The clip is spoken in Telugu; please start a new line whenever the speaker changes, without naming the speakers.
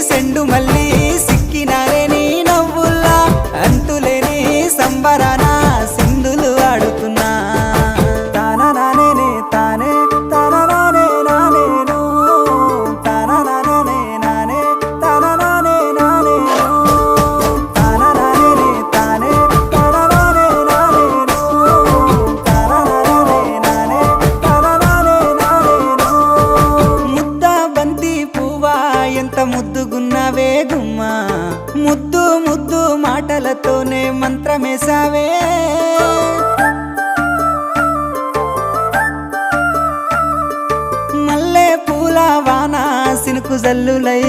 సెండు మళ్ళీ సిక్కినారే నీ నవ్వుల్లా అంతులేని సంబరాన సింధులు ఆడుతున్నా తానా నానే తానే తానా నానే నానేను తానా నానే నానే తానా నానే నానేను తానా నానే తానే తానా నానే నానేను తానా నానే నానే తానా నానే నానేను ముద్ద బంతి పువ్వా ఎంత ముద్దుగున్నావే గుమ్మా ముద్దు ముద్దు మాటలతోనే మంత్రమేసావే మల్లె పూల వాన సినుకు జల్లులై